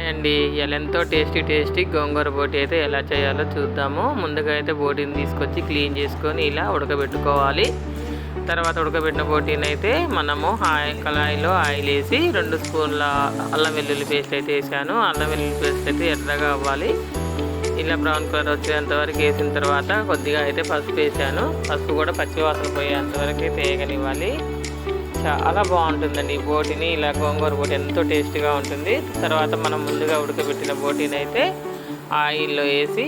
అండి. ఇలా ఎంతో టేస్టీ గోంగూర బోటి అయితే ఎలా చేయాలో చూద్దాము. ముందుగా అయితే బోటిని తీసుకొచ్చి క్లీన్ చేసుకొని ఇలా ఉడకబెట్టుకోవాలి. తర్వాత ఉడకబెట్టిన బోటిని అయితే మనము కళాయిలో ఆయిల్ వేసి 2 స్పూన్ల అల్లం వెల్లుల్లి పేస్ట్ అయితే వేసాను. అల్లం వెల్లుల్లి పేస్ట్ అయితే ఎర్రగా అవ్వాలి. ఇలా బ్రౌన్ కలర్ వచ్చేంత వరకు వేసిన తర్వాత కొద్దిగా అయితే పసుపు వేసాను. పసుపు కూడా పచ్చివాసన పోయేంత వరకు అయితే వేగనివ్వాలి. చాలా బాగుంటుందండి ఈ బోటిని. ఇలా గోంగూర బోటి ఎంతో టేస్టీగా ఉంటుంది. తర్వాత మనం ముందుగా ఉడకబెట్టిన బోటిని అయితే ఆయిల్లో వేసి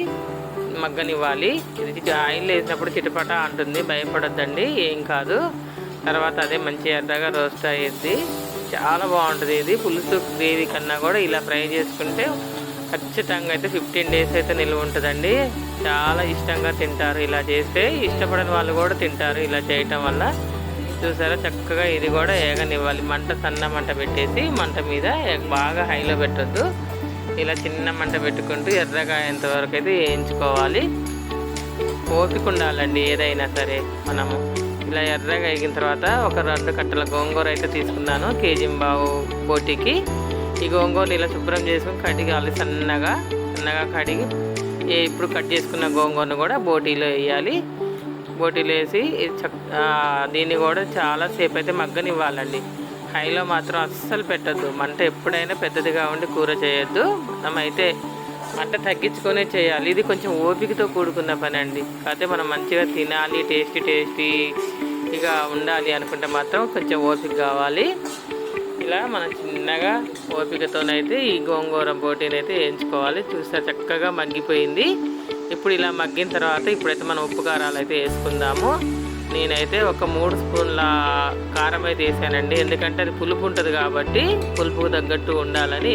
మగ్గనివ్వాలి. ఇది ఆయిల్లో వేసినప్పుడు చిటపట అంటుంది, భయపడొద్దండి, ఏం కాదు. తర్వాత అదే మంచి ఎర్రగా రోస్ట్ అయ్యేది. చాలా బాగుంటుంది. ఇది పులుసు గ్రేవీ కన్నా కూడా ఇలా ఫ్రై చేసుకుంటే ఖచ్చితంగా అయితే 15 డేస్ అయితే నిల్వ ఉంటుందండి. చాలా ఇష్టంగా తింటారు ఇలా చేస్తే. ఇష్టపడని వాళ్ళు కూడా తింటారు ఇలా చేయటం వల్ల. చూసారా, చక్కగా ఇది కూడా ఏగనివ్వాలి. మంట సన్న మంట పెట్టేసి మంట మీద బాగా హైలో పెట్టొద్దు. ఇలా చిన్న మంట పెట్టుకుంటూ ఎర్రగా అయ్యేంతవరకు అయితే వేయించుకోవాలి. ఓపిక ఉండాలండి ఏదైనా సరే. మనము ఇలా ఎర్రగా వేగిన తర్వాత ఒక 2 కట్టల గోంగూర అయితే తీసుకున్నాను. కేజీ బావు బోటికి. ఈ గోంగూరని ఇలా శుభ్రం చేసుకుని కడిగాలి. సన్నగా కడిగి ఇప్పుడు కట్ చేసుకున్న గోంగూరను కూడా బోటీలో వేయాలి. బోటీలో వేసి దీన్ని కూడా చాలాసేపు అయితే మగ్గనివ్వాలండి. హైలో మాత్రం అస్సలు పెట్టద్దు. మంట ఎప్పుడైనా పెద్దదిగా ఉండి కూర చేయొద్దు. మనమైతే మంట తగ్గించుకొనే చేయాలి. ఇది కొంచెం ఓపికతో కూడుకున్న పని అండి. కాకపోతే మనం మంచిగా తినాలి, టేస్టీగా ఉండాలి అనుకుంటే మాత్రం కొంచెం ఓపిక కావాలి. ఇలా మనం చిన్నగా ఓపికతోనైతే ఈ గోంగూర బోటీని అయితే వేయించుకోవాలి. చూస్తే చక్కగా మగ్గిపోయింది. ఇప్పుడు ఇలా మగ్గిన తర్వాత ఇప్పుడైతే మనం ఉప్పు కారాలు అయితే వేసుకుందాము. నేనైతే ఒక 3 స్పూన్ల కారం అయితే వేసానండి. ఎందుకంటే అది పులుపు ఉంటుంది కాబట్టి పులుపుకు తగ్గట్టు ఉండాలని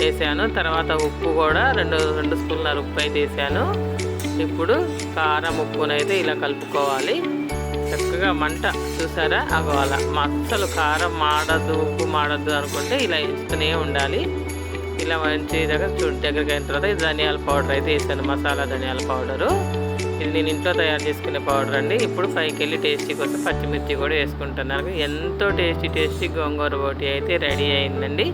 వేసాను. తర్వాత ఉప్పు కూడా 2 స్పూన్ల ఉప్పు అయితే వేసాను. ఇప్పుడు కారం ఉప్పునైతే ఇలా కలుపుకోవాలి. చక్కగా మంట చూసారా, అవ్వాల. అస్సలు కారం మాడద్దు, ఉప్పు మాడద్దు అనుకుంటే ఇలా వేస్తూనే ఉండాలి. ఇలా మంచి దగ్గరికి అయిన తర్వాత ధనియాల పౌడర్ అయితే వేసాను. మసాలా ధనియాల పౌడరు. ఇది నేను ఇంట్లో తయారు చేసుకునే పౌడర్ అండి. ఇప్పుడు పైకి వెళ్ళి టేస్టీ కోసం పచ్చిమిర్చి కూడా వేసుకుంటున్నాను. ఎంతో టేస్టీ గోంగూర బోటి అయితే రెడీ అయిందండి.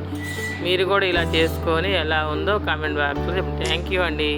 మీరు కూడా ఇలా చేసుకొని ఎలా ఉందో కామెంట్ బాక్స్లో చెప్పండి. థ్యాంక్ యూ అండి.